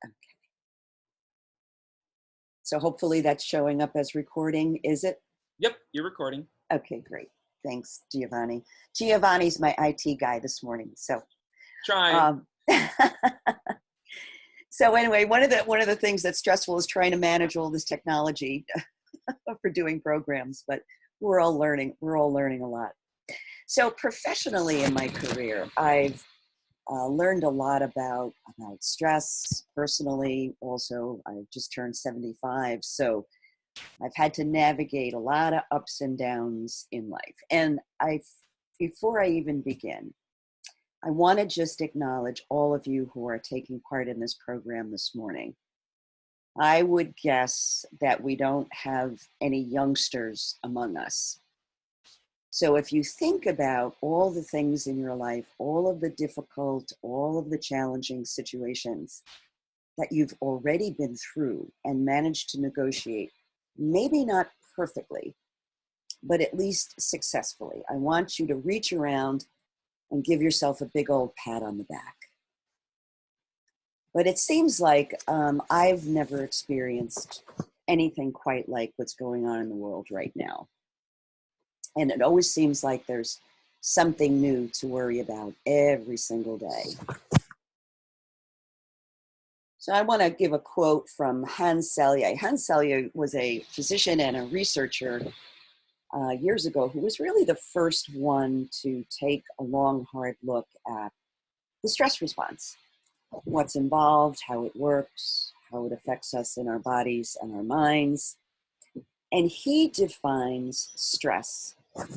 Okay. So hopefully that's showing up as recording, is it? Yep, you're recording. Okay, great. Thanks, Giovanni. Giovanni's my IT guy this morning. So, Trying. um, so anyway, one of the things that's stressful is trying to manage all this technology for doing programs, but we're all learning. We're all learning a lot. So professionally in my career, I've learned a lot about stress personally. Also, I just turned 75, so I've had to navigate a lot of ups and downs in life. And before I even begin, I want to just acknowledge all of you who are taking part in this program this morning. I would guess that we don't have any youngsters among us. So if you think about all the things in your life, all of the difficult, all of the challenging situations that you've already been through and managed to negotiate, maybe not perfectly, but at least successfully, I want you to reach around and give yourself a big old pat on the back. But it seems like I've never experienced anything quite like what's going on in the world right now. And it always seems like there's something new to worry about every single day. So I want to give a quote from Hans Selye. Hans Selye was a physician and a researcher years ago who was really the first one to take a long, hard look at the stress response, what's involved, how it works, how it affects us in our bodies and our minds. And he defines stress.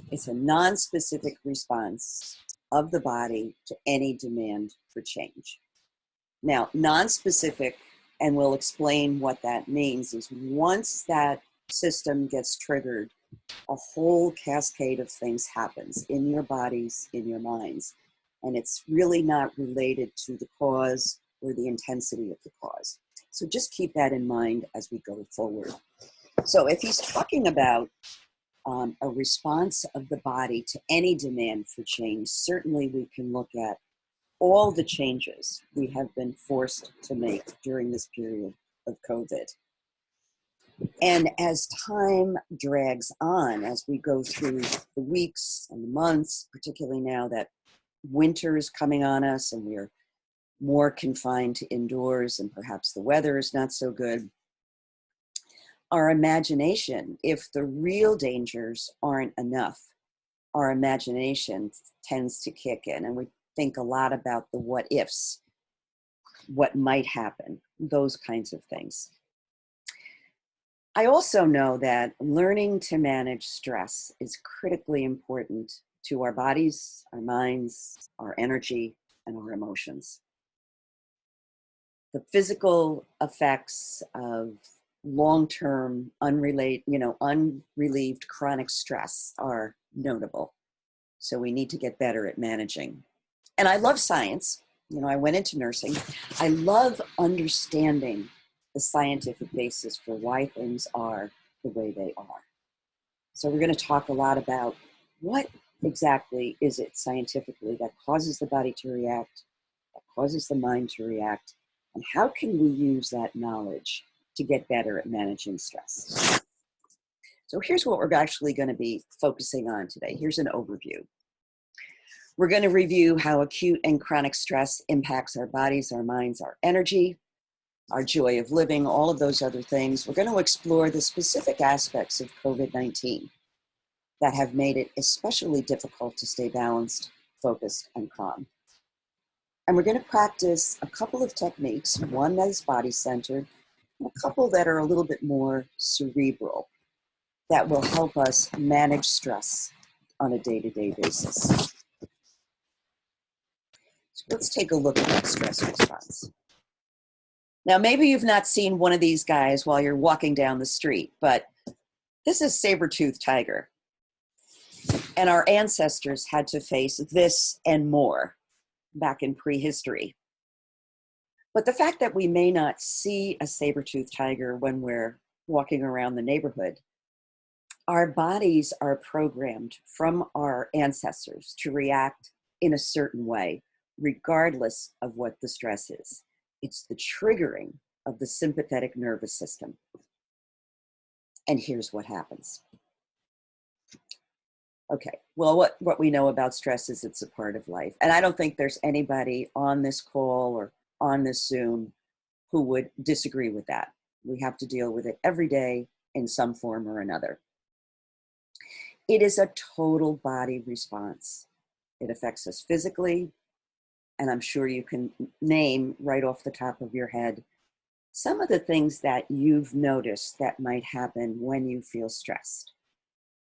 It's a non-specific response of the body to any demand for change. Now, non-specific, and we'll explain what that means, is once that system gets triggered, a whole cascade of things happens in your bodies, in your minds, and it's really not related to the cause or the intensity of the cause. So just keep that in mind as we go forward. So if he's talking about a response of the body to any demand for change, certainly we can look at all the changes we have been forced to make during this period of COVID. And as time drags on, as we go through the weeks and the months, particularly now that winter is coming on us and we're more confined to indoors and perhaps the weather is not so good, our imagination, if the real dangers aren't enough, our imagination tends to kick in, and we think a lot about the what ifs, what might happen, those kinds of things. I also know that learning to manage stress is critically important to our bodies, our minds, our energy, and our emotions. The physical effects of long-term, unrelieved chronic stress are notable. So we need to get better at managing. And I love science. I went into nursing. I love understanding the scientific basis for why things are the way they are. So we're going to talk a lot about what exactly is it scientifically that causes the body to react, that causes the mind to react, and how can we use that knowledge to get better at managing stress. So here's what we're actually going to be focusing on today. Here's an overview. We're going to review how acute and chronic stress impacts our bodies, our minds, our energy, our joy of living, all of those other things. We're going to explore the specific aspects of COVID-19 that have made it especially difficult to stay balanced, focused, and calm. And we're going to practice a couple of techniques, one that is body-centered, and a couple that are a little bit more cerebral, that will help us manage stress on a day-to-day basis. So let's take a look at that stress response. Now, maybe you've not seen one of these guys while you're walking down the street, but this is saber-toothed tiger. And our ancestors had to face this and more back in prehistory. But the fact that we may not see a saber-toothed tiger when we're walking around the neighborhood, our bodies are programmed from our ancestors to react in a certain way, regardless of what the stress is. It's the triggering of the sympathetic nervous system. And here's what happens. Okay, well, what we know about stress is it's a part of life. And I don't think there's anybody on this call or on this Zoom who would disagree with that. We have to deal with it every day in some form or another. It is a total body response. It affects us physically, and I'm sure you can name right off the top of your head some of the things that you've noticed that might happen when you feel stressed.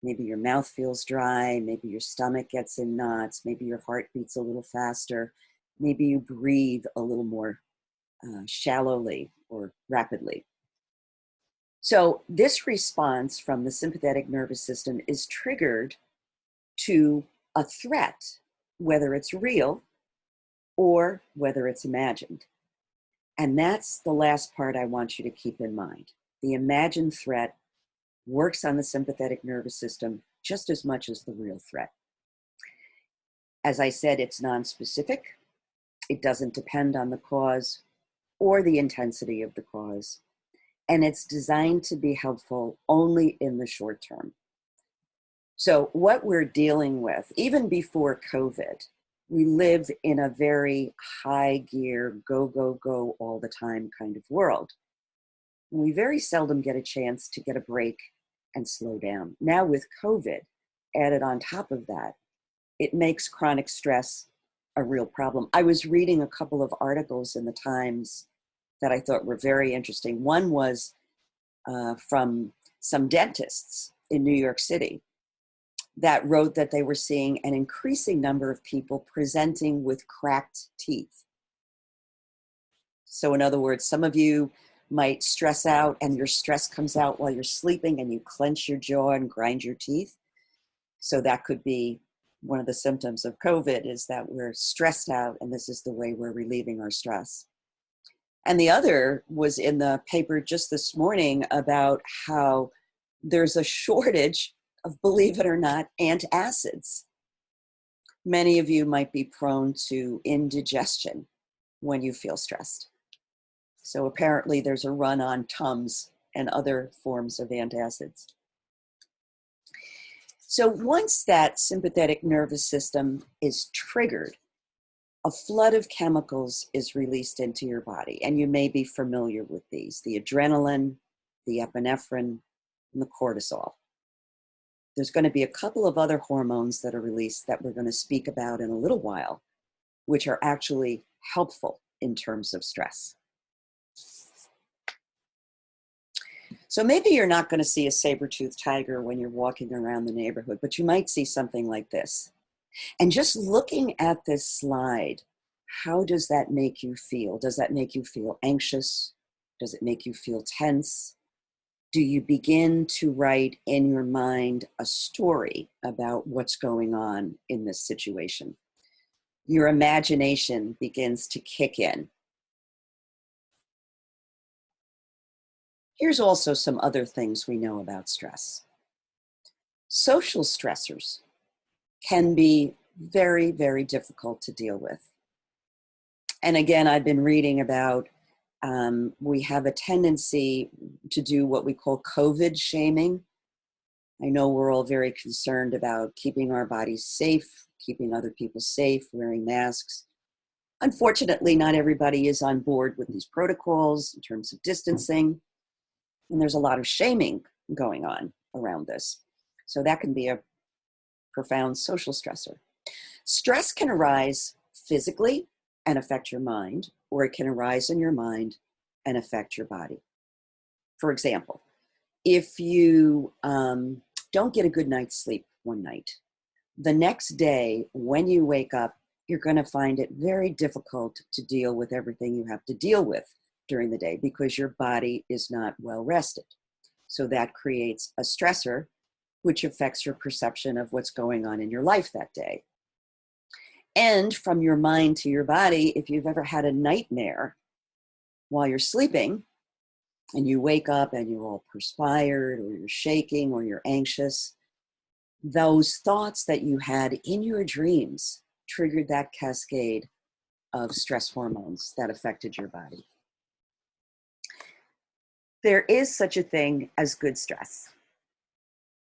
Maybe your mouth feels dry, maybe your stomach gets in knots, maybe your heart beats a little faster, maybe you breathe a little more shallowly or rapidly. So this response from the sympathetic nervous system is triggered to a threat, whether it's real or whether it's imagined. And that's the last part I want you to keep in mind. The imagined threat works on the sympathetic nervous system just as much as the real threat. As I said, it's nonspecific. It doesn't depend on the cause or the intensity of the cause. And it's designed to be helpful only in the short term. So what we're dealing with, even before COVID, we live in a very high gear, go, go, go all the time kind of world. We very seldom get a chance to get a break and slow down. Now with COVID added on top of that, it makes chronic stress a real problem. I was reading a couple of articles in the Times that I thought were very interesting. One was from some dentists in New York City that wrote that they were seeing an increasing number of people presenting with cracked teeth. So in other words, some of you might stress out and your stress comes out while you're sleeping and you clench your jaw and grind your teeth. So that could be one of the symptoms of COVID, is that we're stressed out and this is the way we're relieving our stress. And the other was in the paper just this morning about how there's a shortage of, believe it or not, antacids. Many of you might be prone to indigestion when you feel stressed. So apparently there's a run on Tums and other forms of antacids. So once that sympathetic nervous system is triggered, a flood of chemicals is released into your body. And you may be familiar with these: the adrenaline, the epinephrine, and the cortisol. There's going to be a couple of other hormones that are released that we're going to speak about in a little while, which are actually helpful in terms of stress. So maybe you're not going to see a saber-toothed tiger when you're walking around the neighborhood, but you might see something like this. And just looking at this slide, how does that make you feel? Does that make you feel anxious? Does it make you feel tense? Do you begin to write in your mind a story about what's going on in this situation? Your imagination begins to kick in. Here's also some other things we know about stress. Social stressors can be very, very difficult to deal with. And again, I've been reading about, we have a tendency to do what we call COVID shaming. I know we're all very concerned about keeping our bodies safe, keeping other people safe, wearing masks. Unfortunately, not everybody is on board with these protocols in terms of distancing. And there's a lot of shaming going on around this. So that can be a profound social stressor. Stress can arise physically and affect your mind, or it can arise in your mind and affect your body. For example, if you don't get a good night's sleep one night, the next day when you wake up, you're going to find it very difficult to deal with everything you have to deal with during the day because your body is not well rested. So that creates a stressor, which affects your perception of what's going on in your life that day. And from your mind to your body, if you've ever had a nightmare while you're sleeping and you wake up and you're all perspired or you're shaking or you're anxious, those thoughts that you had in your dreams triggered that cascade of stress hormones that affected your body. There is such a thing as good stress.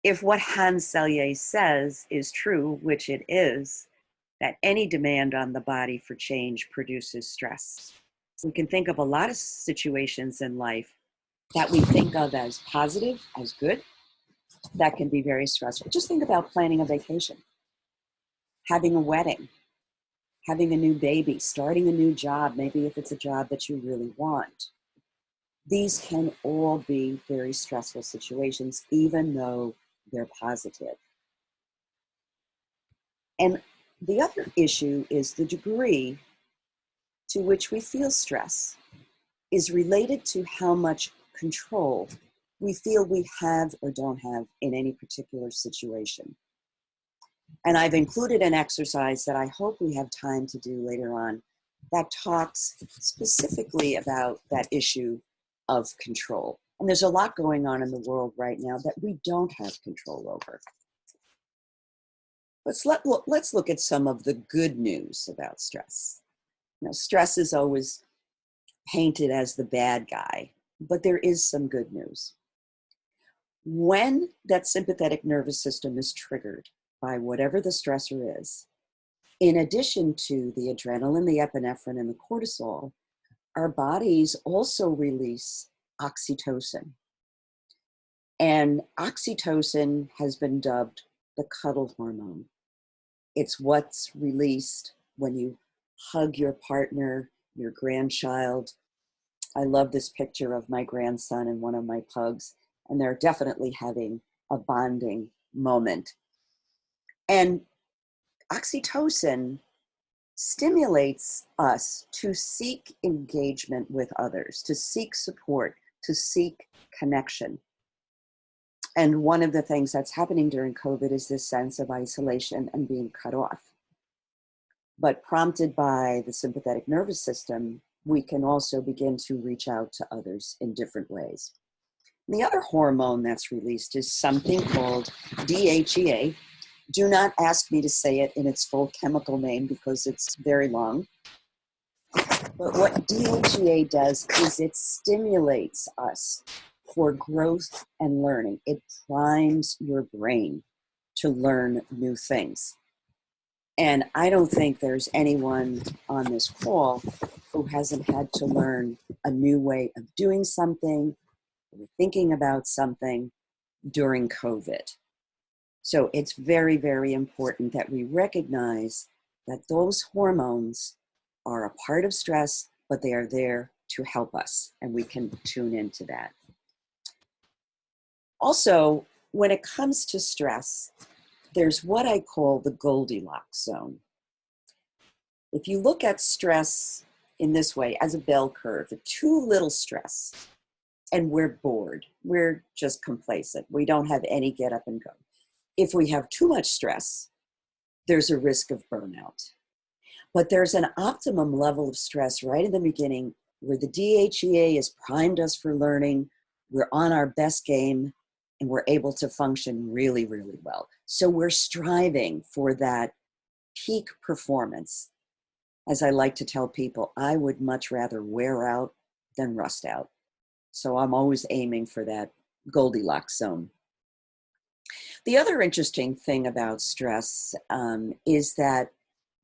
If what Hans Selye says is true, which it is, that any demand on the body for change produces stress. We can think of a lot of situations in life that we think of as positive, as good, that can be very stressful. Just think about planning a vacation, having a wedding, having a new baby, starting a new job, maybe if it's a job that you really want. These can all be very stressful situations, even though they're positive. And the other issue is the degree to which we feel stress is related to how much control we feel we have or don't have in any particular situation. And I've included an exercise that I hope we have time to do later on that talks specifically about that issue of control. And there's a lot going on in the world right now that we don't have control over. Let's look at some of the good news about stress. You know, stress is always painted as the bad guy, but there is some good news. When that sympathetic nervous system is triggered by whatever the stressor is, in addition to the adrenaline, the epinephrine, and the cortisol, our bodies also release oxytocin. And oxytocin has been dubbed the cuddle hormone. It's what's released when you hug your partner, your grandchild. I love this picture of my grandson and one of my pugs, and they're definitely having a bonding moment. And oxytocin stimulates us to seek engagement with others, to seek support, to seek connection. And one of the things that's happening during COVID is this sense of isolation and being cut off. But prompted by the sympathetic nervous system, we can also begin to reach out to others in different ways. The other hormone that's released is something called DHEA. Do not ask me to say it in its full chemical name because it's very long. But what DHEA does is it stimulates us for growth and learning. It primes your brain to learn new things. And I don't think there's anyone on this call who hasn't had to learn a new way of doing something, or thinking about something during COVID. So it's very, very important that we recognize that those hormones are a part of stress, but they are there to help us, and we can tune into that. Also, when it comes to stress, there's what I call the Goldilocks zone. If you look at stress in this way, as a bell curve, too little stress, and we're bored. We're just complacent. We don't have any get up and go. If we have too much stress, there's a risk of burnout. But there's an optimum level of stress right in the beginning where the DHEA has primed us for learning, we're on our best game, and we're able to function really, really well. So we're striving for that peak performance. As I like to tell people, I would much rather wear out than rust out. So I'm always aiming for that Goldilocks zone. The other interesting thing about stress is that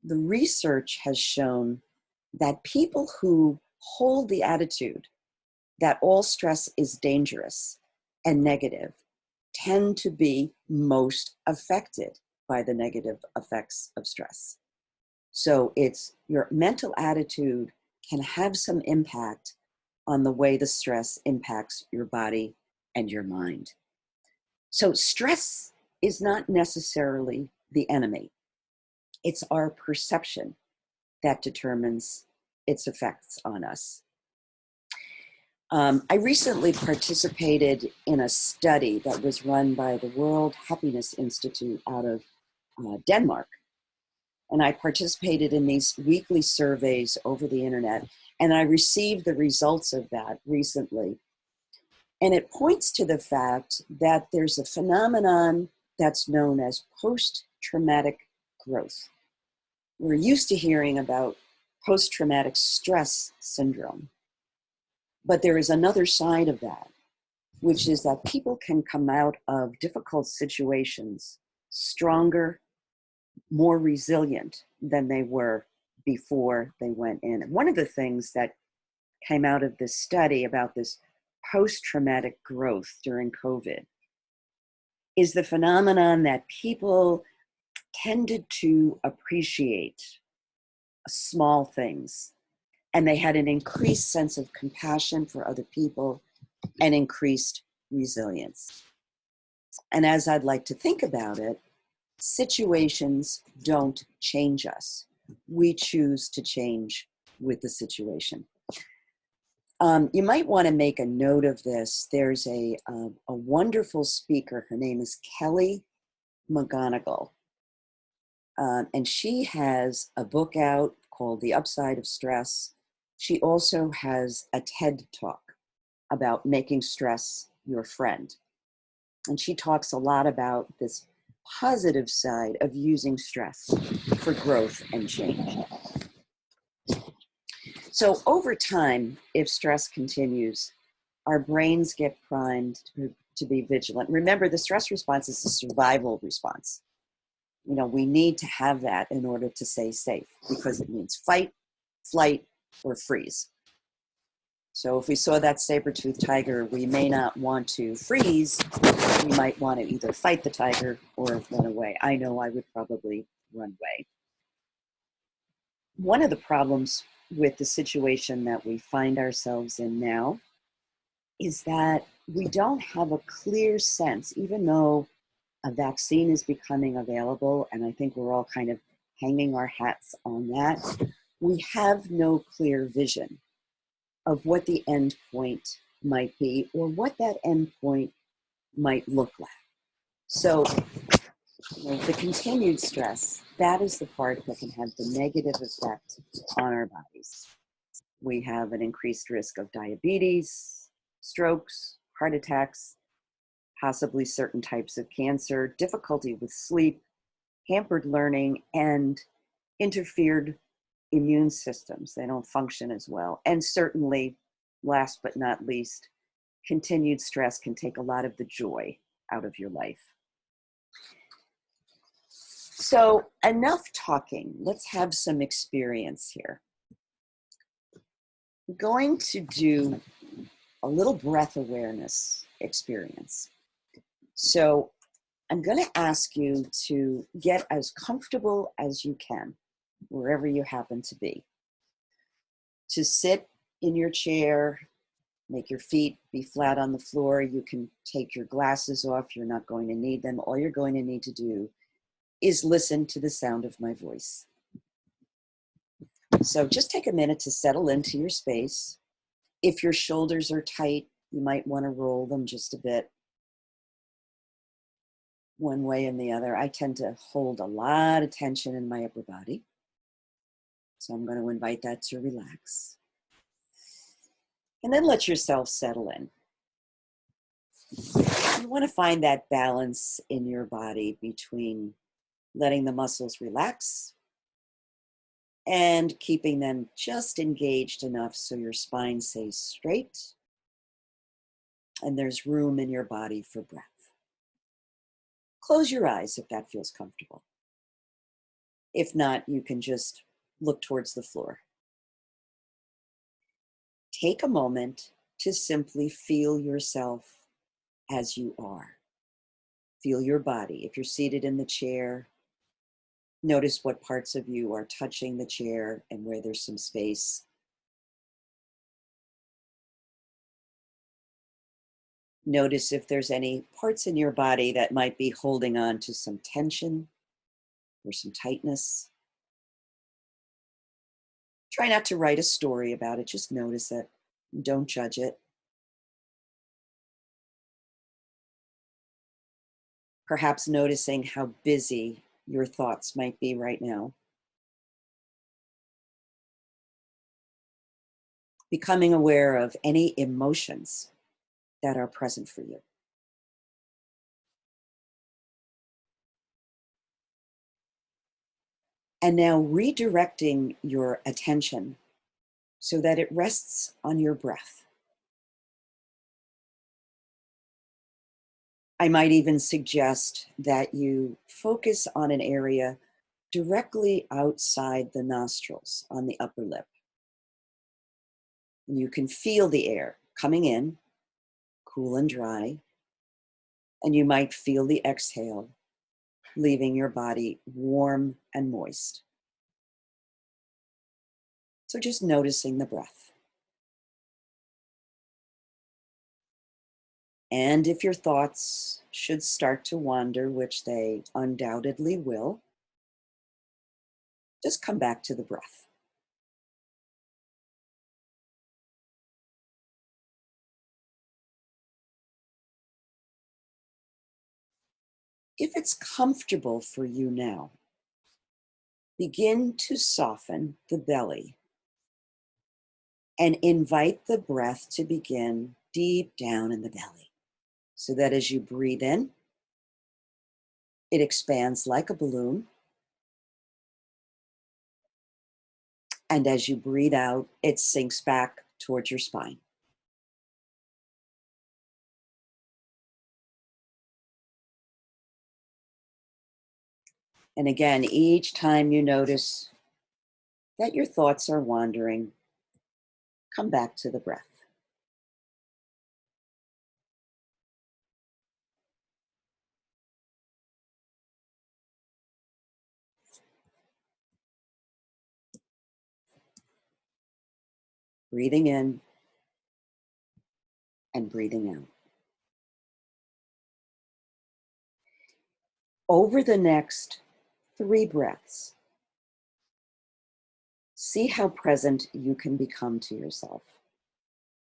the research has shown that people who hold the attitude that all stress is dangerous and negative tend to be most affected by the negative effects of stress. So it's your mental attitude can have some impact on the way the stress impacts your body and your mind. So stress is not necessarily the enemy. It's our perception that determines its effects on us. I recently participated in a study that was run by the World Happiness Institute out of Denmark. And I participated in these weekly surveys over the internet, and I received the results of that recently. And it points to the fact that there's a phenomenon that's known as post-traumatic growth. We're used to hearing about post-traumatic stress syndrome. But there is another side of that, which is that people can come out of difficult situations stronger, more resilient than they were before they went in. And one of the things that came out of this study about this post-traumatic growth during COVID is the phenomenon that people tended to appreciate small things, and they had an increased sense of compassion for other people and increased resilience. And as I'd like to think about it, situations don't change us. We choose to change with the situation. You might want to make a note of this. There's a wonderful speaker. Her name is Kelly McGonigal. And she has a book out called The Upside of Stress. She also has a TED Talk about making stress your friend. And she talks a lot about this positive side of using stress for growth and change. So over time, if stress continues, our brains get primed to be vigilant. Remember, the stress response is a survival response. You know, we need to have that in order to stay safe, because it means fight, flight, or freeze. So if we saw that saber-toothed tiger, we may not want to freeze. We might want to either fight the tiger or run away. I know I would probably run away. One of the problems with the situation that we find ourselves in now is that we don't have a clear sense, even though a vaccine is becoming available, and I think we're all kind of hanging our hats on that. We have no clear vision of what the end point might be or what that end point might look like. So, the continued stress, that is the part that can have the negative effect on our bodies. We have an increased risk of diabetes, strokes, heart attacks, possibly certain types of cancer, difficulty with sleep, hampered learning, and interfered immune systems. They don't function as well. And certainly, last but not least, continued stress can take a lot of the joy out of your life. So enough talking. Let's have some experience here. We're going to do a little breath awareness experience. So I'm going to ask you to get as comfortable as you can, wherever you happen to be. To sit in your chair, make your feet be flat on the floor. You can take your glasses off. You're not going to need them. All you're going to need to do is listen to the sound of my voice. So just take a minute to settle into your space. If your shoulders are tight, you might want to roll them just a bit, one way and the other. I tend to hold a lot of tension in my upper body, so I'm going to invite that to relax. And then let yourself settle in. You want to find that balance in your body between letting the muscles relax and keeping them just engaged enough so your spine stays straight and there's room in your body for breath. Close your eyes if that feels comfortable. If not, you can just look towards the floor. Take a moment to simply feel yourself as you are. Feel your body. If you're seated in the chair, notice what parts of you are touching the chair and where there's some space. Notice if there's any parts in your body that might be holding on to some tension or some tightness. Try not to write a story about it, just notice it. Don't judge it. Perhaps noticing how busy your thoughts might be right now. Becoming aware of any emotions that are present for you. And now redirecting your attention so that it rests on your breath. I might even suggest that you focus on an area directly outside the nostrils on the upper lip. And you can feel the air coming in, cool and dry, and you might feel the exhale leaving your body warm and moist. So just noticing the breath. And if your thoughts should start to wander, which they undoubtedly will, just come back to the breath. If it's comfortable for you now, begin to soften the belly and invite the breath to begin deep down in the belly, so that as you breathe in, it expands like a balloon. And as you breathe out, it sinks back towards your spine. And again, each time you notice that your thoughts are wandering, come back to the breath. Breathing in and breathing out. Over the next 3 breaths, see how present you can become to yourself,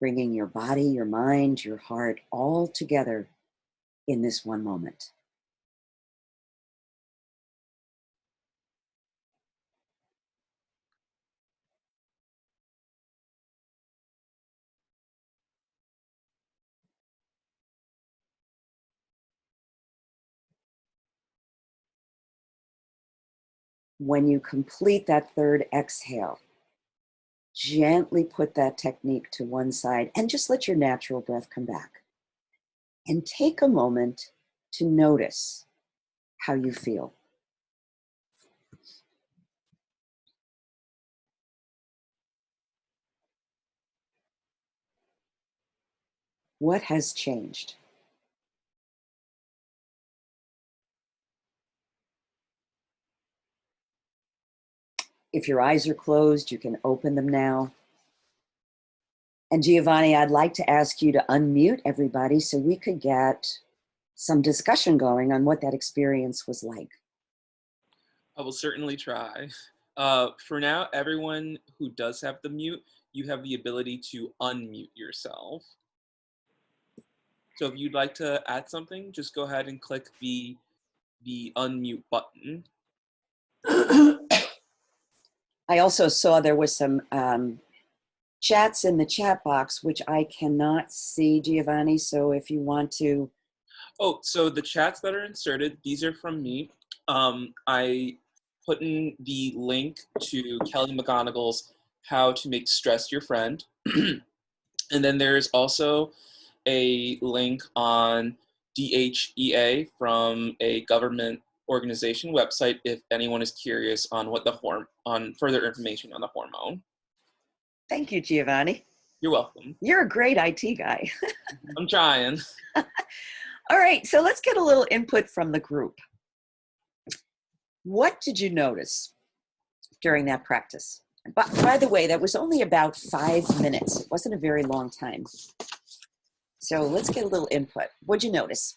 bringing your body, your mind, your heart all together in this one moment. When you complete that 3rd exhale, gently put that technique to one side and just let your natural breath come back. And take a moment to notice how you feel. What has changed? If your eyes are closed, you can open them now. And Giovanni, I'd like to ask you to unmute everybody so we could get some discussion going on what that experience was like. I will certainly try. For now, everyone who does have the mute, you have the ability to unmute yourself. So if you'd like to add something, just go ahead and click the unmute button. I also saw there was some chats in the chat box, which I cannot see, Giovanni. So if you want to. Oh, so the chats that are inserted, these are from me. I put in the link to Kelly McGonigal's How to Make Stress Your Friend. And then there's also a link on DHEA from a government organization website if anyone is curious on what on further information on the hormone. Thank you, Giovanni. You're welcome. You're a great IT guy. I'm trying. All right, so let's get a little input from the group. What did you notice during that practice? By the way, that was only about 5 minutes. It wasn't a very long time. So let's get a little input. What'd you notice?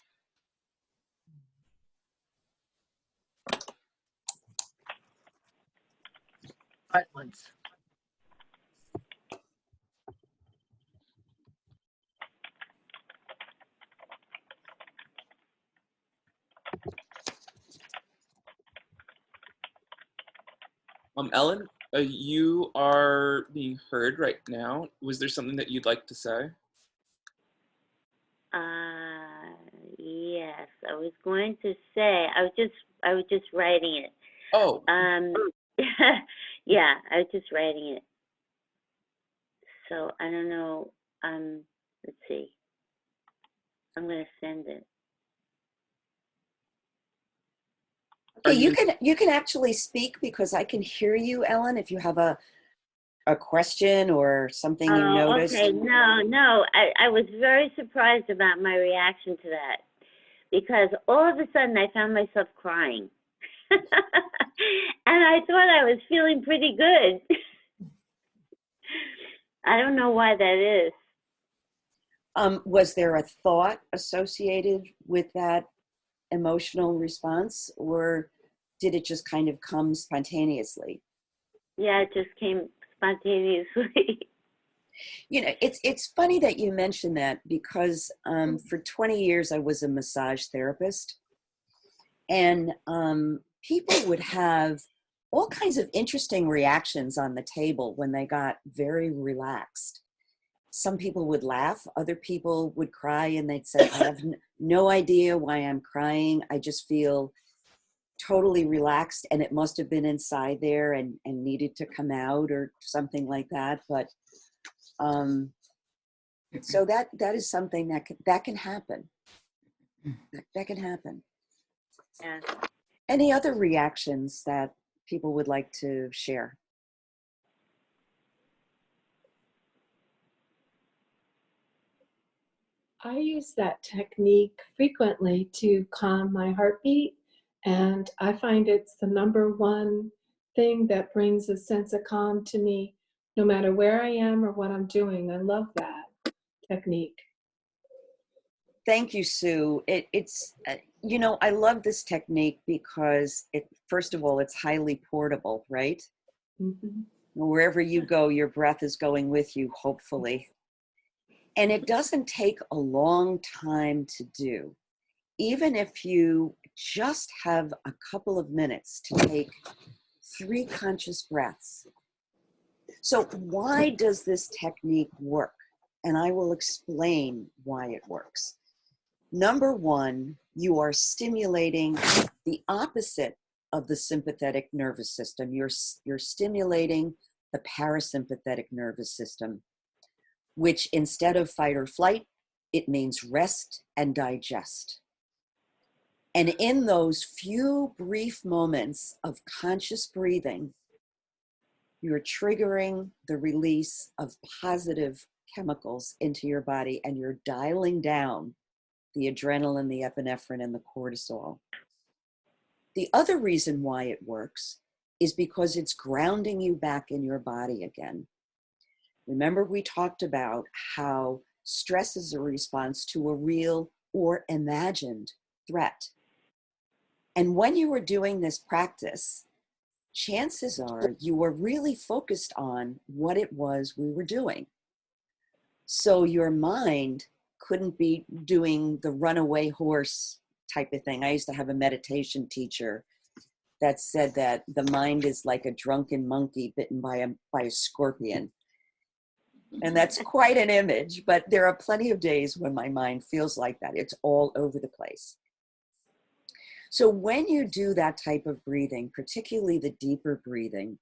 Silence. Ellen, you are being heard right now. Was there something that you'd like to say? Yes, I was going to say, I was just writing it. Oh. Yeah, I was just writing it. So I don't know. Let's see. I'm gonna send it. Okay, you can actually speak because I can hear you, Ellen, if you have a question or something you noticed. Okay. No. I was very surprised about my reaction to that because all of a sudden I found myself crying. And I thought I was feeling pretty good. I don't know why that is. Was there a thought associated with that emotional response, or did it just kind of come spontaneously? Yeah, it just came spontaneously. You know, it's funny that you mentioned that because for 20 years I was a massage therapist, and people would have all kinds of interesting reactions on the table when they got very relaxed. Some people would laugh, other people would cry, and they'd say, I have no idea why I'm crying. I just feel totally relaxed, and it must have been inside there and needed to come out or something like that. But so that is something that can happen. That can happen. Yeah. Any other reactions that people would like to share? I use that technique frequently to calm my heartbeat, and I find it's the number one thing that brings a sense of calm to me, no matter where I am or what I'm doing. I love that technique. Thank you, Sue. It's you know, I love this technique because first of all, it's highly portable, right? Mm-hmm. Wherever you go, your breath is going with you, hopefully. And it doesn't take a long time to do. Even if you just have a couple of minutes to take 3 conscious breaths. So why does this technique work? And I will explain why it works. Number one, you are stimulating the opposite of the sympathetic nervous system. You're stimulating the parasympathetic nervous system, which instead of fight or flight, it means rest and digest. And in those few brief moments of conscious breathing, you're triggering the release of positive chemicals into your body, and you're dialing down the adrenaline, the epinephrine, and the cortisol. The other reason why it works is because it's grounding you back in your body again. Remember, we talked about how stress is a response to a real or imagined threat. And when you were doing this practice, chances are you were really focused on what it was we were doing. So your mind couldn't be doing the runaway horse type of thing. I used to have a meditation teacher that said that the mind is like a drunken monkey bitten by a scorpion. And that's quite an image, but there are plenty of days when my mind feels like that. It's all over the place. So when you do that type of breathing, particularly the deeper breathing,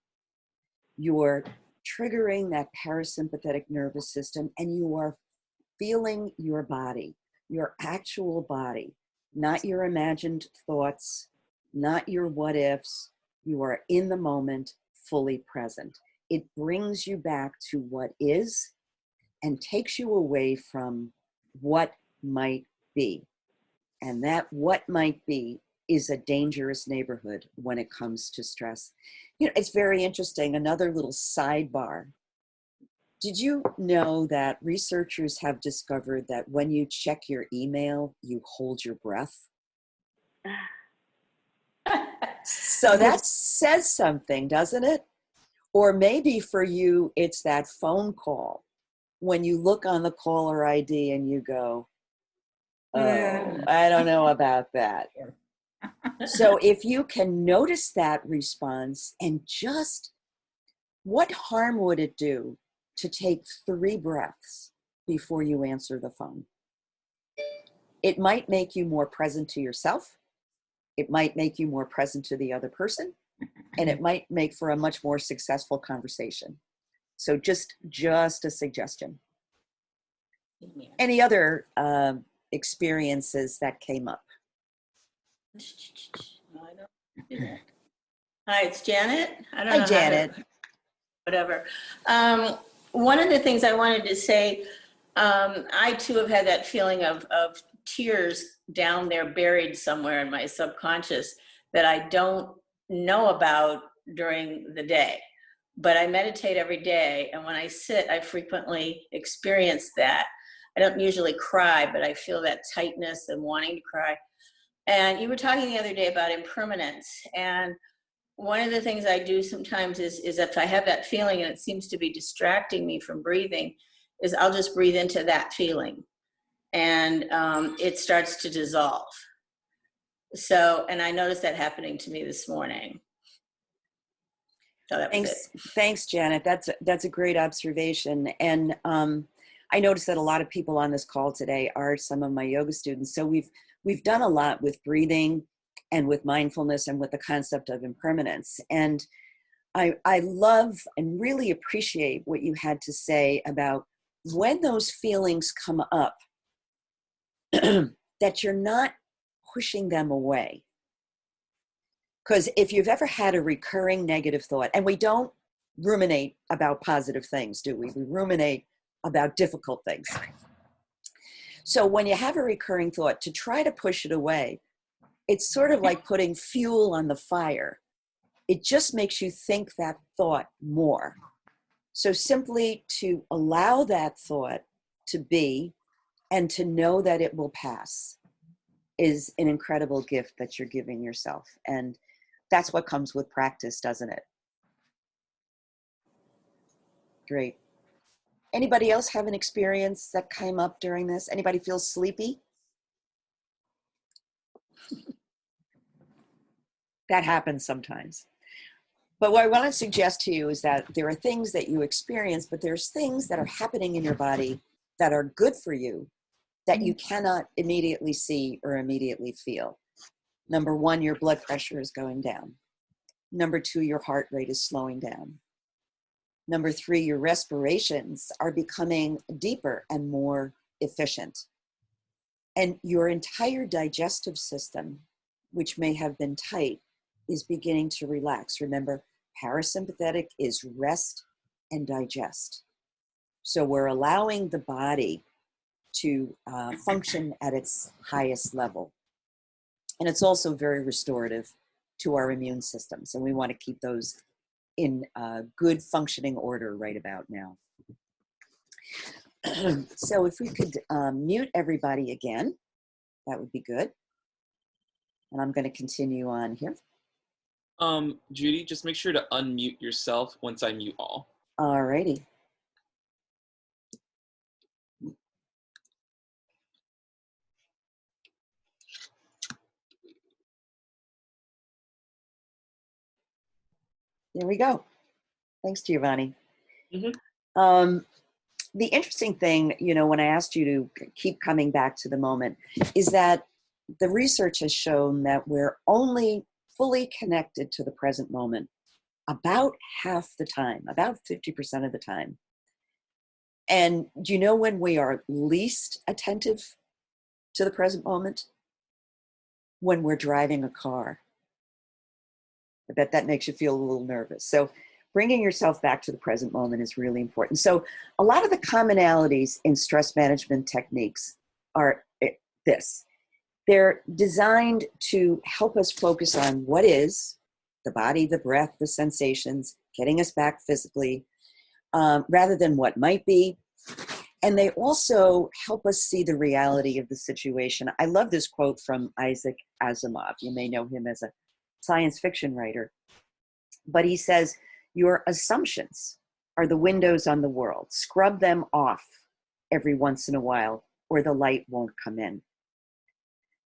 you're triggering that parasympathetic nervous system, and you are feeling your body, your actual body, not your imagined thoughts, not your what ifs. You are in the moment, fully present. It brings you back to what is and takes you away from what might be. And that what might be is a dangerous neighborhood when it comes to stress. You know, it's very interesting. Another little sidebar. Did you know that researchers have discovered that when you check your email, you hold your breath? So that says something, doesn't it? Or maybe for you, it's that phone call. When you look on the caller ID and you go, oh, I don't know about that. So if you can notice that response and just, what harm would it do to take 3 breaths before you answer the phone? It might make you more present to yourself. It might make you more present to the other person. and it might make for a much more successful conversation. So just a suggestion. Any other experiences that came up? No, I don't do that. Hi, it's Janet. I don't Hi, know Janet. whatever. One of the things I wanted to say, I too have had that feeling of tears down there buried somewhere in my subconscious that I don't know about during the day. But I meditate every day, and when I sit, I frequently experience that. I don't usually cry, but I feel that tightness and wanting to cry. And you were talking the other day about impermanence, and one of the things I do sometimes is if I have that feeling and it seems to be distracting me from breathing, is I'll just breathe into that feeling, and it starts to dissolve. So, and I noticed that happening to me this morning. So that was it. Thanks, Janet. That's a great observation. And I noticed that a lot of people on this call today are some of my yoga students. So we've done a lot with breathing and with mindfulness and with the concept of impermanence. And I love and really appreciate what you had to say about when those feelings come up, that you're not pushing them away. Because if you've ever had a recurring negative thought, and we don't ruminate about positive things, do we? We ruminate about difficult things. So when you have a recurring thought, to try to push it away, it's sort of like putting fuel on the fire. It just makes you think that thought more. So simply to allow that thought to be and to know that it will pass is an incredible gift that you're giving yourself. And that's what comes with practice, doesn't it? Great. Anybody else have an experience that came up during this? Anybody feel sleepy? That happens sometimes. But what I want to suggest to you is that there are things that you experience, but there's things that are happening in your body that are good for you that you cannot immediately see or immediately feel. Number one, your blood pressure is going down. Number two, your heart rate is slowing down. Number three, your respirations are becoming deeper and more efficient. And your entire digestive system, which may have been tight, is beginning to relax. Remember, parasympathetic is rest and digest. So we're allowing the body to function at its highest level. And it's also very restorative to our immune systems. And we want to keep those in good functioning order right about now. So if we could mute everybody again, that would be good. And I'm going to continue on here. Judy, just make sure to unmute yourself once I mute all. All righty. There we go. Thanks, Giovanni. Mm-hmm. The interesting thing, you know, when I asked you to keep coming back to the moment, is that the research has shown that we're only fully connected to the present moment about half the time, about 50% of the time. And do you know when we are least attentive to the present moment? When we're driving a car. I bet that makes you feel a little nervous. So bringing yourself back to the present moment is really important. So a lot of the commonalities in stress management techniques are this. They're designed to help us focus on what is, the body, the breath, the sensations, getting us back physically, rather than what might be. And they also help us see the reality of the situation. I love this quote from Isaac Asimov. You may know him as a science fiction writer. But he says, your assumptions are the windows on the world. Scrub them off every once in a while, or the light won't come in.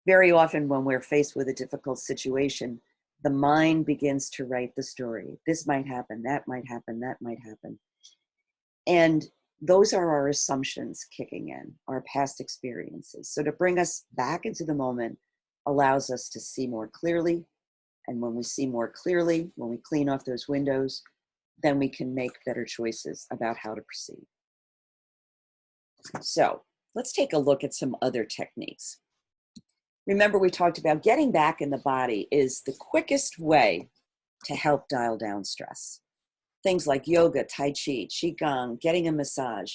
Very often when we're faced with a difficult situation, the mind begins to write the story. This might happen, that might happen, that might happen. And those are our assumptions kicking in, our past experiences. So to bring us back into the moment allows us to see more clearly And when we see more clearly, when we clean off those windows, then we can make better choices about how to proceed. So let's take a look at some other techniques. Remember, we talked about getting back in the body is the quickest way to help dial down stress. Things like yoga, tai chi, qigong, getting a massage.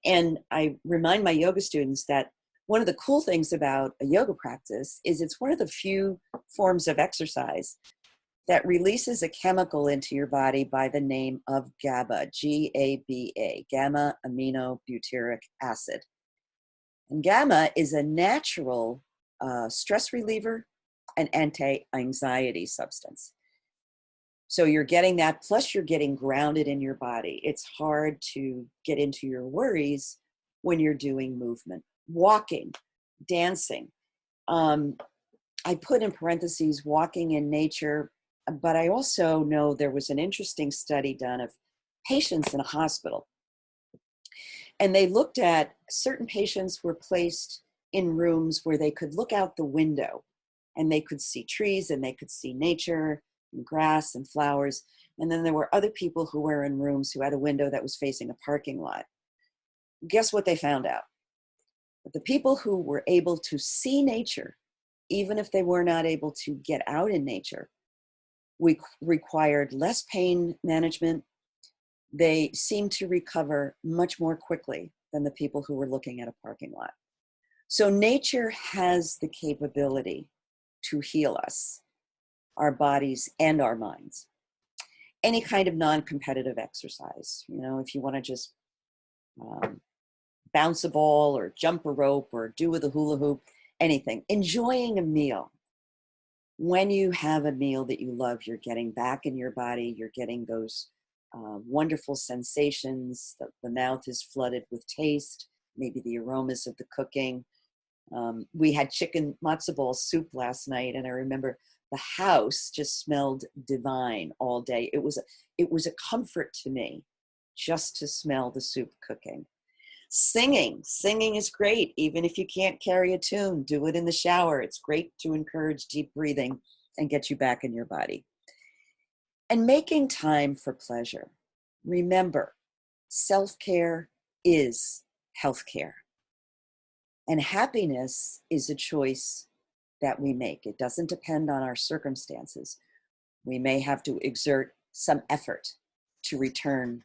And I remind my yoga students that one of the cool things about a yoga practice is it's one of the few forms of exercise that releases a chemical into your body by the name of GABA, G-A-B-A, gamma aminobutyric acid. And gamma is a natural stress reliever and anti-anxiety substance. So you're getting that, plus you're getting grounded in your body. It's hard to get into your worries when you're doing movement, walking, dancing. I put in parentheses walking in nature, but I also know there was an interesting study done of patients in a hospital. And they looked at certain patients were placed in rooms where they could look out the window and they could see trees and they could see nature and grass and flowers. And then there were other people who were in rooms who had a window that was facing a parking lot. Guess what they found out? That the people who were able to see nature, even if they were not able to get out in nature, required less pain management. They seemed to recover much more quickly than the people who were looking at a parking lot. So nature has the capability to heal us, our bodies and our minds. Any kind of non-competitive exercise, you know, if you want to just bounce a ball or jump a rope or do with a hula hoop, anything. Enjoying a meal. When you have a meal that you love, you're getting back in your body, you're getting those wonderful sensations, the mouth is flooded with taste, maybe the aromas of the cooking. We had chicken matzo ball soup last night, and I remember the house just smelled divine all day. It was a comfort to me just to smell the soup cooking. Singing is great. Even if you can't carry a tune, do it in the shower. It's great to encourage deep breathing and get you back in your body. And making time for pleasure. Remember, self-care is healthcare. And happiness is a choice that we make. It doesn't depend on our circumstances. We may have to exert some effort to return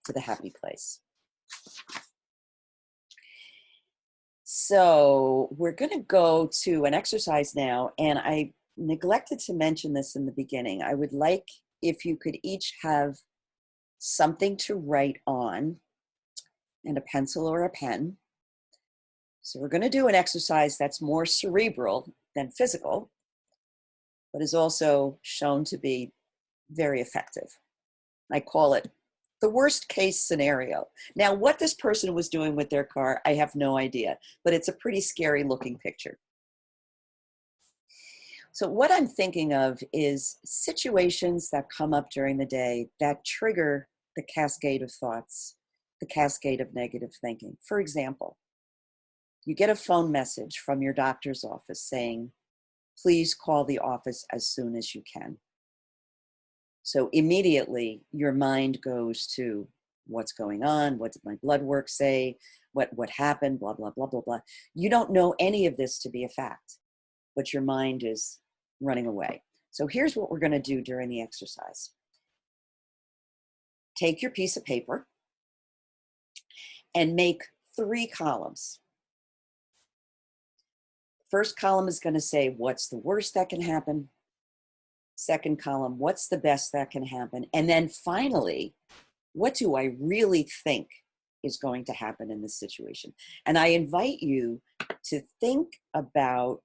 to the happy place. So we're going to go to an exercise now, and I neglected to mention this in the beginning. I would like if you could each have something to write on and a pencil or a pen. So we're going to do an exercise that's more cerebral than physical, but is also shown to be very effective. I call it the worst case scenario. Now, what this person was doing with their car, I have no idea, but it's a pretty scary looking picture. So what I'm thinking of is situations that come up during the day that trigger the cascade of thoughts, the cascade of negative thinking. For example, you get a phone message from your doctor's office saying, please call the office as soon as you can. So immediately your mind goes to what's going on, what did my blood work say, what happened, blah, blah, blah, blah, blah. You don't know any of this to be a fact, but your mind is running away. So here's what we're going to do during the exercise. Take your piece of paper and make 3 columns. First column is going to say, what's the worst that can happen? Second column, what's the best that can happen? And then finally, what do I really think is going to happen in this situation? And I invite you to think about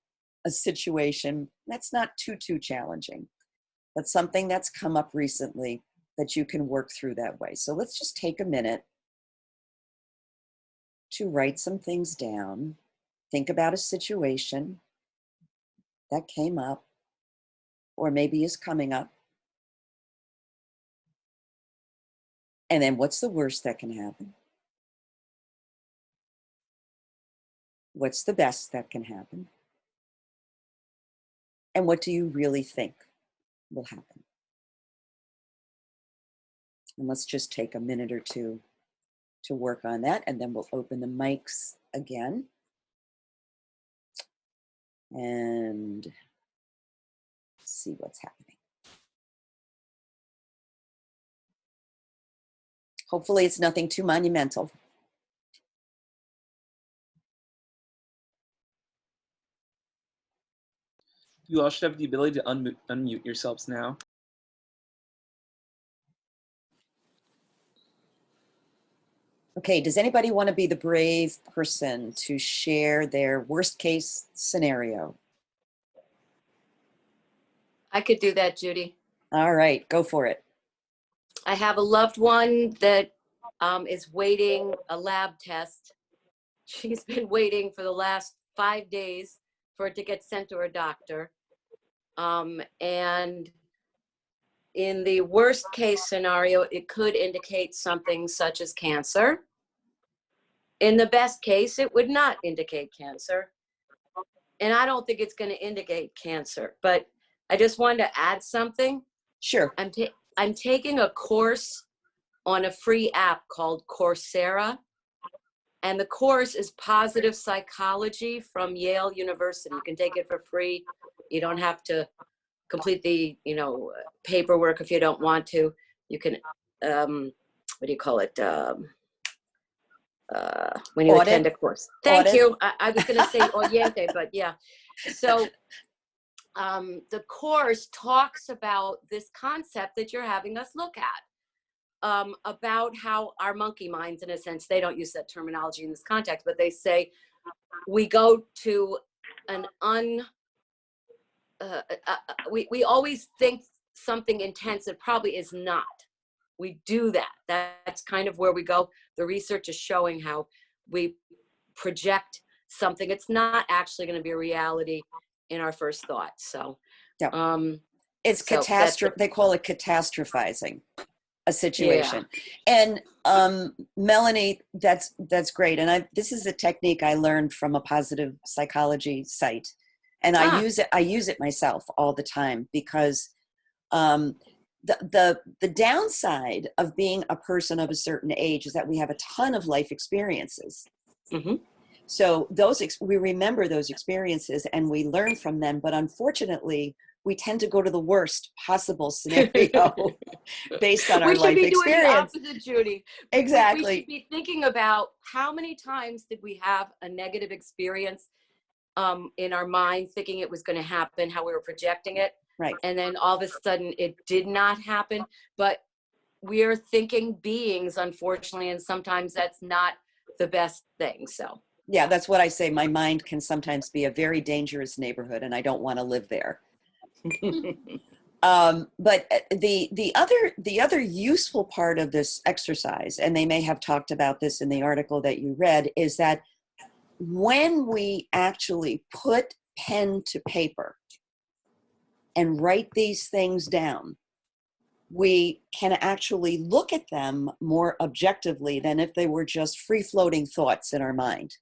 a situation that's not too challenging, but something that's come up recently that you can work through that way. So let's just take a minute to write some things down. Think about a situation that came up or maybe is coming up. And then what's the worst that can happen? What's the best that can happen? And what do you really think will happen. And let's just take a minute or two to work on that, and then we'll open the mics again and see what's happening. Hopefully it's nothing too monumental. You all should have the ability to unmute yourselves now. Okay, does anybody want to be the brave person to share their worst case scenario? I could do that, Judy. All right, go for it. I have a loved one that is waiting a lab test. She's been waiting for the last 5 days for it to get sent to her doctor. And in the worst case scenario, it could indicate something such as cancer. In the best case, it would not indicate cancer. And I don't think it's going to indicate cancer, but I just wanted to add something. Sure. I'm taking a course on a free app called Coursera. And the course is positive psychology from Yale University. You can take it for free. You don't have to complete the, paperwork if you don't want to. You can, what do you call it? When you Audit? attend a course. Thank Audit? you. I was going to say oyente, but yeah. So the course talks about this concept that you're having us look at, about how our monkey minds, in a sense, they don't use that terminology in this context, but they say we go to an we always think something intense that probably is not. We do that. That's kind of where we go. The research is showing how we project something. It's not actually going to be a reality in our first thought. So, yeah. It's so catastrophe. They call it catastrophizing a situation. Yeah. And Melanie, that's great. And this is a technique I learned from a positive psychology site. And I use it myself all the time because the downside of being a person of a certain age is that we have a ton of life experiences. Mm-hmm. So we remember those experiences and we learn from them, but unfortunately, we tend to go to the worst possible scenario based on our life experience. We should be doing the opposite, Judy. Exactly. We should be thinking about how many times did we have a negative experience in our mind, thinking it was going to happen, how we were projecting it. Right. And then all of a sudden it did not happen, but we're thinking beings, unfortunately, and sometimes that's not the best thing. So. Yeah, that's what I say. My mind can sometimes be a very dangerous neighborhood and I don't want to live there. But the other useful part of this exercise, and they may have talked about this in the article that you read, is that when we actually put pen to paper and write these things down, we can actually look at them more objectively than if they were just free-floating thoughts in our mind.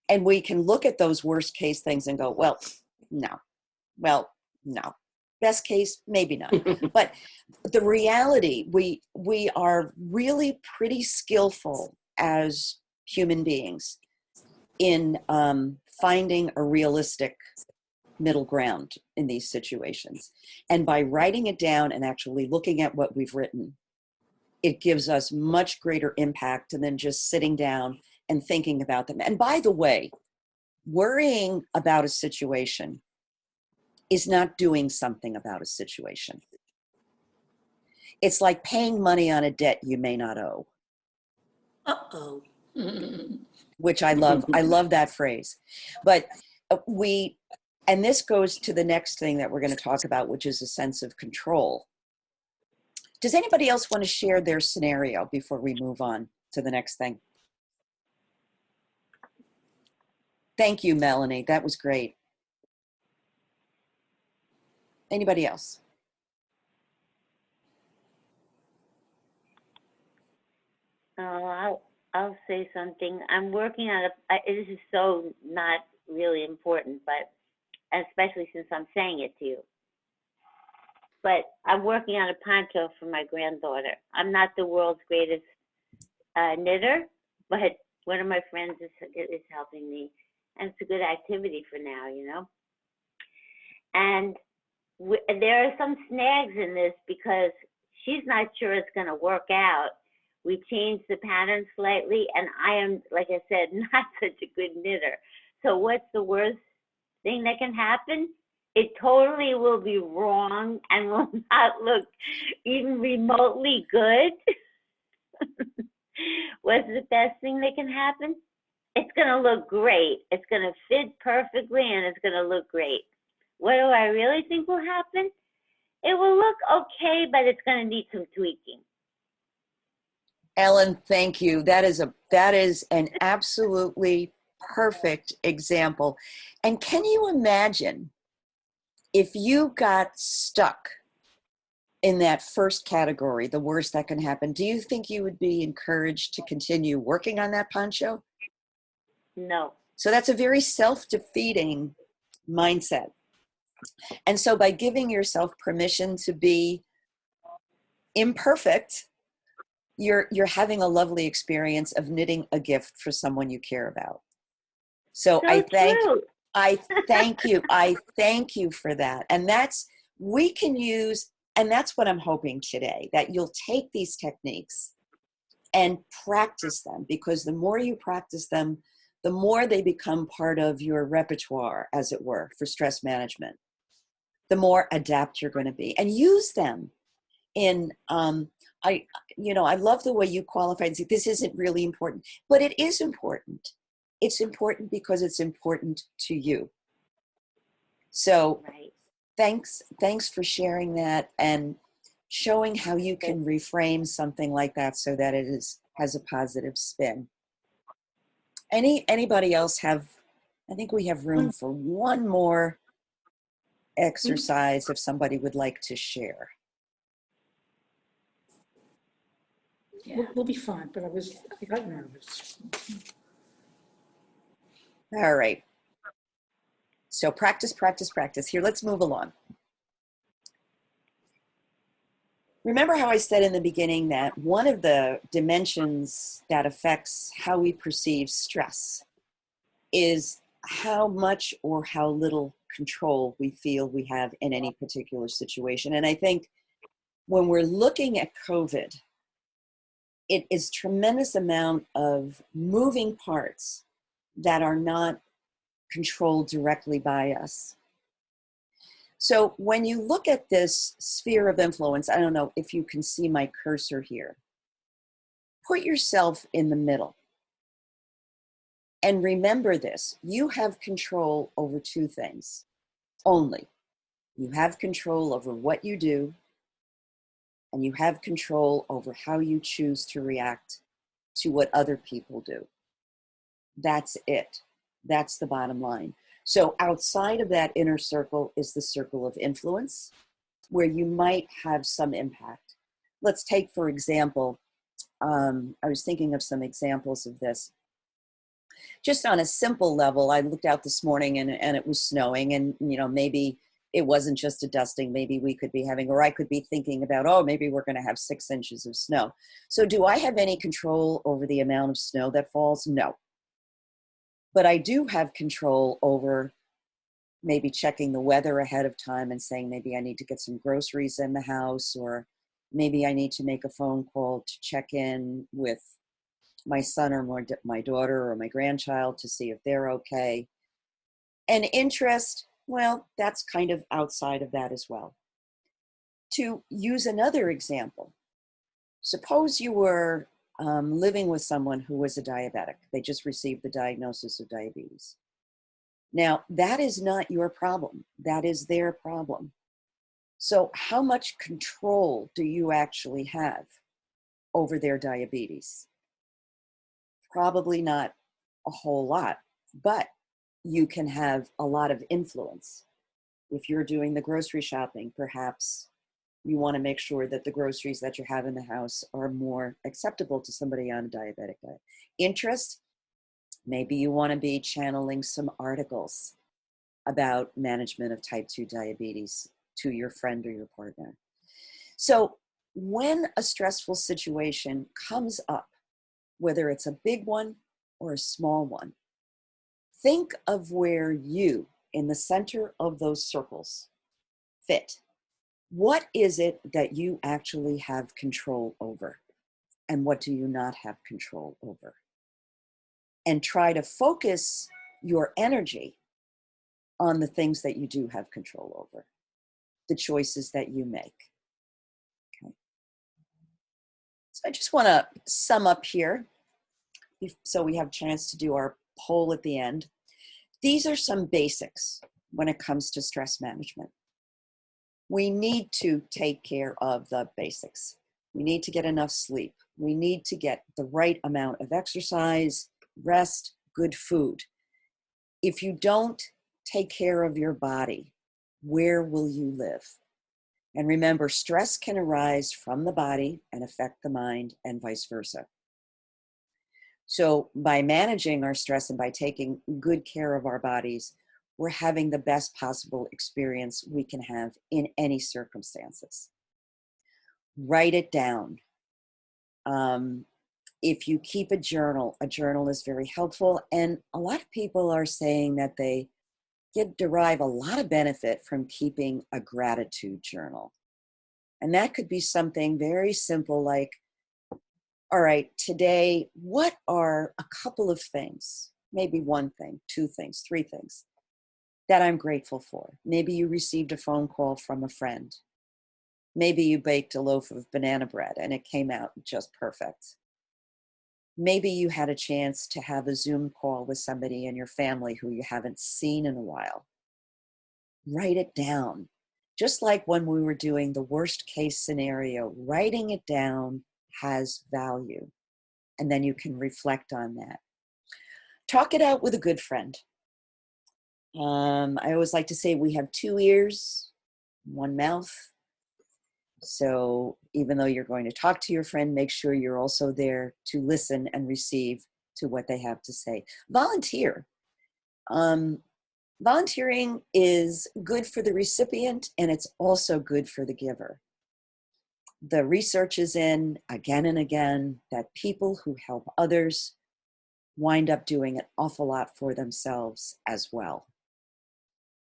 And we can look at those worst case things and go, well, no. Best case, maybe not. But the reality, we are really pretty skillful as human beings in finding a realistic middle ground in these situations. And by writing it down and actually looking at what we've written, it gives us much greater impact than just sitting down and thinking about them. And by the way, worrying about a situation is not doing something about a situation. It's like paying money on a debt you may not owe. Uh-oh. Which I love. I love that phrase. But and this goes to the next thing that we're going to talk about, which is a sense of control. Does anybody else want to share their scenario before we move on to the next thing? Thank you, Melanie. That was great. Anybody else? Oh, I'll say something. I'm working on this is so not really important, but especially since I'm saying it to you. but I'm working on a poncho for my granddaughter. I'm not the world's greatest knitter, but one of my friends is helping me, and it's a good activity for now, you know. And there are some snags in this because she's not sure it's going to work out. We changed the pattern slightly, and I am, like I said, not such a good knitter. So what's the worst thing that can happen? It totally will be wrong and will not look even remotely good. What's the best thing that can happen? It's going to look great. It's going to fit perfectly, and it's going to look great. What do I really think will happen? It will look okay, but it's going to need some tweaking. Ellen, thank you. That is an absolutely perfect example. And can you imagine if you got stuck in that first category, the worst that can happen? Do you think you would be encouraged to continue working on that poncho? No. So that's a very self-defeating mindset. And so by giving yourself permission to be imperfect, you're having a lovely experience of knitting a gift for someone you care about. So I thank you. I thank you for that. And that's what I'm hoping today, that you'll take these techniques and practice them, because the more you practice them, the more they become part of your repertoire, as it were, for stress management. The more adept you're going to be, and use them in, I love the way you qualified and say this isn't really important, but it is important. It's important because it's important to you. So Right. thanks for sharing that and showing how you can reframe something like that so that it has a positive spin. Anybody else have, I think we have room for one more exercise if somebody would like to share. Yeah. We'll be fine, but I got nervous. All right. So practice. Here, let's move along. Remember how I said in the beginning that one of the dimensions that affects how we perceive stress is how much or how little control we feel we have in any particular situation. And I think when we're looking at COVID, it is tremendous amount of moving parts that are not controlled directly by us. So when you look at this sphere of influence, I don't know if you can see my cursor here, put yourself in the middle. And remember this, you have control over two things only. You have control over what you do, and you have control over how you choose to react to what other people do. That's it. That's the bottom line. So outside of that inner circle is the circle of influence, where you might have some impact. Let's take, for example, I was thinking of some examples of this. Just on a simple level, I looked out this morning and it was snowing, and maybe it wasn't just a dusting. Maybe we could be having, or I could be thinking about, oh, maybe we're going to have 6 inches of snow. So do I have any control over the amount of snow that falls? No. But I do have control over maybe checking the weather ahead of time and saying, maybe I need to get some groceries in the house, or maybe I need to make a phone call to check in with my son or my daughter or my grandchild to see if they're okay. And interest, well, that's kind of outside of that as well. To use another example, suppose you were living with someone who was a diabetic. They just received the diagnosis of diabetes. Now, that is not your problem. That is their problem. So how much control do you actually have over their diabetes? Probably not a whole lot, but you can have a lot of influence. If you're doing the grocery shopping, perhaps you want to make sure that the groceries that you have in the house are more acceptable to somebody on a diabetic diet. Interest, maybe you want to be channeling some articles about management of type 2 diabetes to your friend or your partner. So when a stressful situation comes up, whether it's a big one or a small one, think of where you, in the center of those circles, fit. What is it that you actually have control over? And what do you not have control over? And try to focus your energy on the things that you do have control over, the choices that you make. Okay. So I just want to sum up here so we have a chance to do our poll at the end. These are some basics when it comes to stress management. We need to take care of the basics. We need to get enough sleep. We need to get the right amount of exercise, rest, good food. If you don't take care of your body, where will you live? And remember, stress can arise from the body and affect the mind and vice versa. So by managing our stress and by taking good care of our bodies, we're having the best possible experience we can have in any circumstances. Write it down. If you keep a journal is very helpful. And a lot of people are saying that they derive a lot of benefit from keeping a gratitude journal. And that could be something very simple like, all right, today, what are a couple of things, maybe one thing, two things, three things that I'm grateful for? Maybe you received a phone call from a friend. Maybe you baked a loaf of banana bread and it came out just perfect. Maybe you had a chance to have a Zoom call with somebody in your family who you haven't seen in a while. Write it down. Just like when we were doing the worst case scenario, writing it down has value. And then you can reflect on that. Talk it out with a good friend. I always like to say we have 2 ears, 1 mouth. So even though you're going to talk to your friend, make sure you're also there to listen and receive to what they have to say. Volunteer. Volunteering is good for the recipient and it's also good for the giver. The research is in again and again that people who help others wind up doing an awful lot for themselves as well.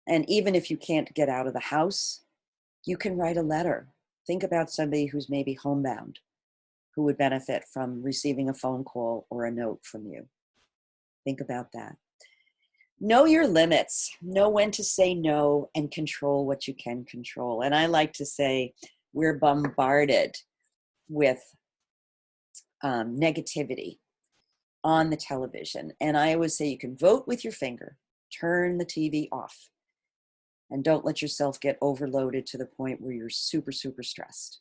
And even if you can't get out of the house, you can write a letter. Think about somebody who's maybe homebound, who would benefit from receiving a phone call or a note from you. Think about that. Know your limits. Know when to say no and control what you can control. And I like to say we're bombarded with negativity on the television. And I always say you can vote with your finger, turn the TV off. And don't let yourself get overloaded to the point where you're super, super stressed.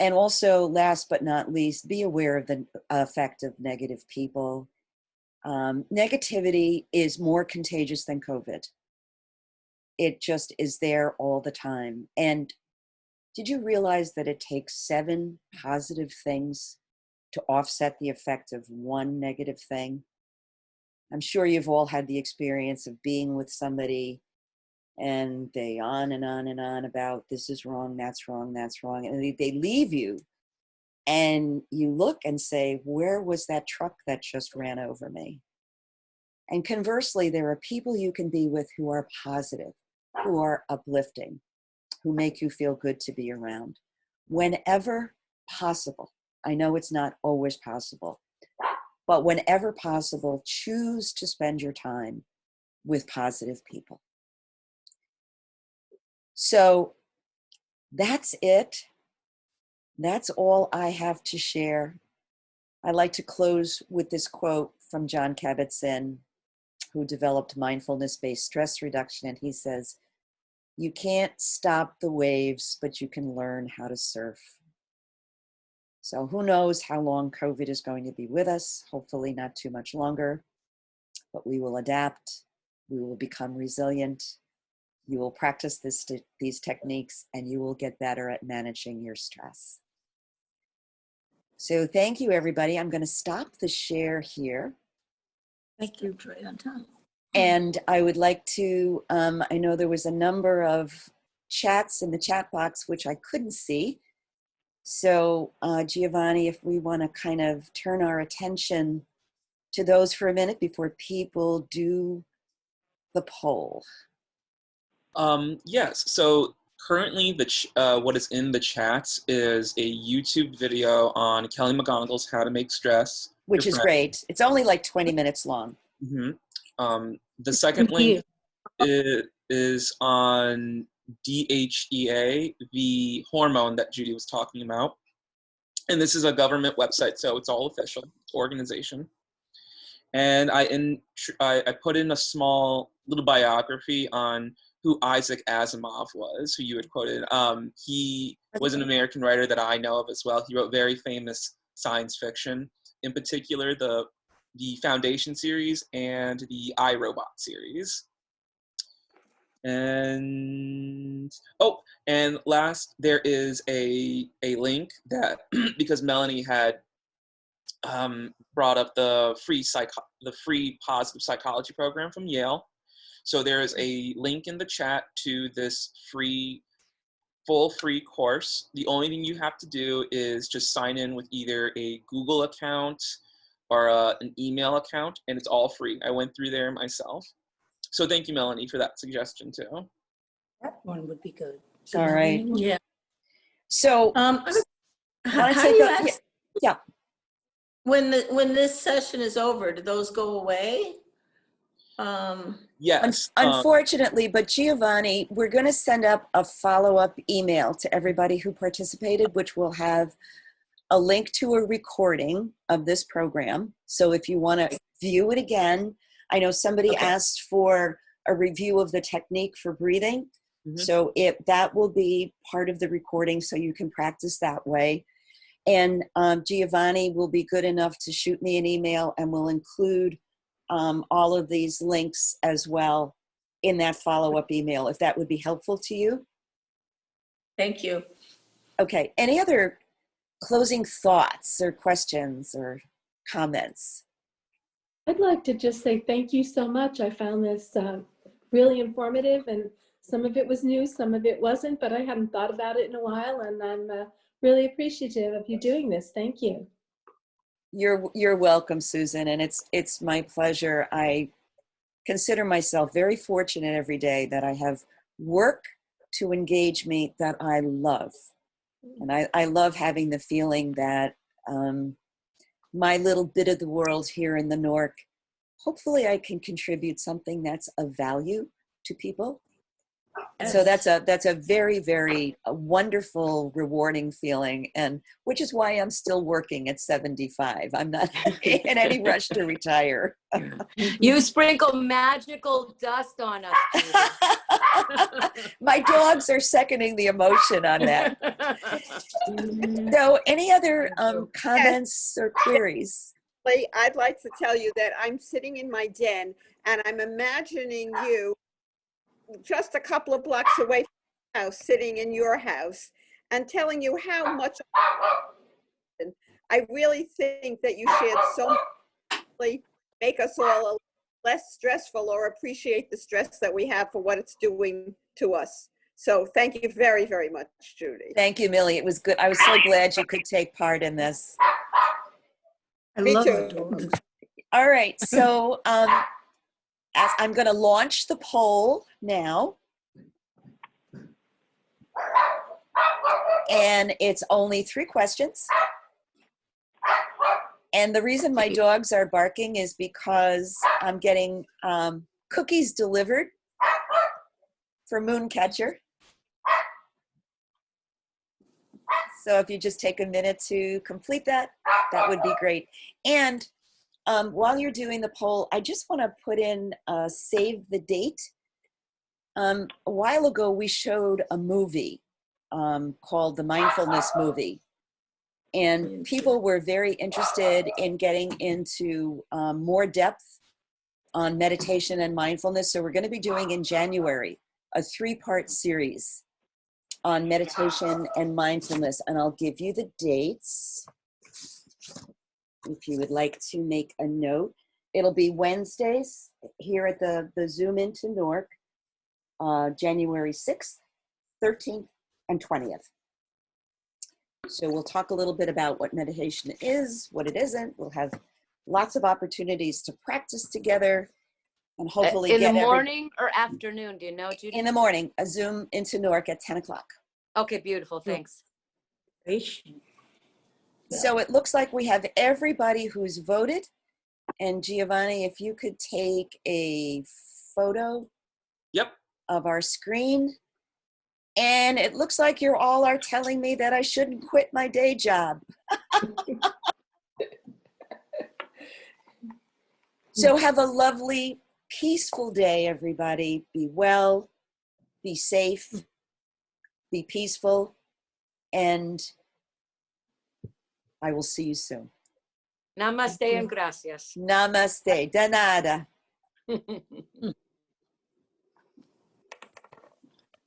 And also, last but not least, be aware of the effect of negative people. Negativity is more contagious than COVID. It just is there all the time. And did you realize that it takes 7 positive things to offset the effect of 1 negative thing? I'm sure you've all had the experience of being with somebody and they on and on and on about this is wrong, that's wrong, that's wrong. And they leave you and you look and say, where was that truck that just ran over me? And conversely, there are people you can be with who are positive, who are uplifting, who make you feel good to be around. Whenever possible, I know it's not always possible, but whenever possible, choose to spend your time with positive people. So that's it. That's all I have to share. I like to close with this quote from John Kabat-Zinn, who developed mindfulness-based stress reduction. And he says, you can't stop the waves, but you can learn how to surf. So who knows how long COVID is going to be with us, hopefully not too much longer, but we will adapt, we will become resilient, you will practice these techniques, and you will get better at managing your stress. So thank you, everybody. I'm going to stop the share here. Thank you, Joy. And I would like to, I know there was a number of chats in the chat box, which I couldn't see. So Giovanni, if we want to kind of turn our attention to those for a minute before people do the poll. Yes, so currently what is in the chats is a YouTube video on Kelly McGonigal's How to Make Stress. Which is great. It's only like 20 minutes long. Mm-hmm. The second link is on DHEA, the hormone that Judy was talking about. And this is a government website, so it's all official organization. And I put in a small little biography on who Isaac Asimov was, who you had quoted. He was an American writer that I know of as well. He wrote very famous science fiction, in particular the Foundation series and the iRobot series. And and last, there is a link that because Melanie had brought up the free positive psychology program from Yale. So there is a link in the chat to this full free course. The only thing you have to do is just sign in with either a Google account or an email account, and it's all free. I went through there myself. So thank you, Melanie, for that suggestion too. That one would be good. All right. Yeah. So How wanna do take you a- ask, yeah. when this session is over, do those go away? Yes. Unfortunately, but Giovanni, we're going to send up a follow-up email to everybody who participated, which will have a link to a recording of this program. So if you want to view it again, I know somebody asked for a review of the technique for breathing. Mm-hmm. So that will be part of the recording, so you can practice that way. And Giovanni will be good enough to shoot me an email, and we'll include all of these links as well in that follow-up email, if that would be helpful to you. Thank you. Okay, any other closing thoughts or questions or comments? I'd like to just say thank you so much. I found this really informative, and some of it was new, some of it wasn't, but I hadn't thought about it in a while, and I'm really appreciative of you doing this. Thank you. You're welcome, Susan, and it's my pleasure. I consider myself very fortunate every day that I have work to engage me that I love. And I love having the feeling that my little bit of the world here in the NORC, hopefully I can contribute something that's of value to people. So that's a very, very wonderful, rewarding feeling, and which is why I'm still working at 75. I'm not in any rush to retire. You sprinkle magical dust on us, Judy. My dogs are seconding the emotion on that. So any other comments or queries? I'd like to tell you that I'm sitting in my den and I'm imagining you just a couple of blocks away from the house, sitting in your house, and telling you how much I really think that you shared so much, make us all less stressful or appreciate the stress that we have for what it's doing to us. So thank you very, very much, Judy. Thank you, Millie. It was good. I was so glad you could take part in this. Me love too. it. All right, so I'm going to launch the poll now. And it's only 3 questions. And the reason my dogs are barking is because I'm getting cookies delivered for Mooncatcher. So if you just take a minute to complete that, that would be great. And while you're doing the poll, I just want to put in save the date. A while ago, we showed a movie called The Mindfulness Movie. And people were very interested in getting into more depth on meditation and mindfulness. So we're going to be doing in January a 3-part series on meditation and mindfulness. And I'll give you the dates if you would like to make a note. It'll be Wednesdays here at the Zoom into Newark, January 6th, 13th, and 20th. So we'll talk a little bit about what meditation is, what it isn't. We'll have lots of opportunities to practice together and hopefully In the get morning or afternoon, do you know, Judy? in the morning, a Zoom into Newark at 10 o'clock. Okay, beautiful, thanks. So it looks like we have everybody who's voted. And Giovanni, if you could take a photo Yep. of our screen. And it looks like you all are telling me that I shouldn't quit my day job. So have a lovely, peaceful day, everybody. Be well, be safe, be peaceful, and I will see you soon. Namaste and gracias. Namaste. De nada.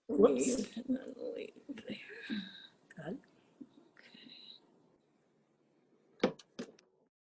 Whoops.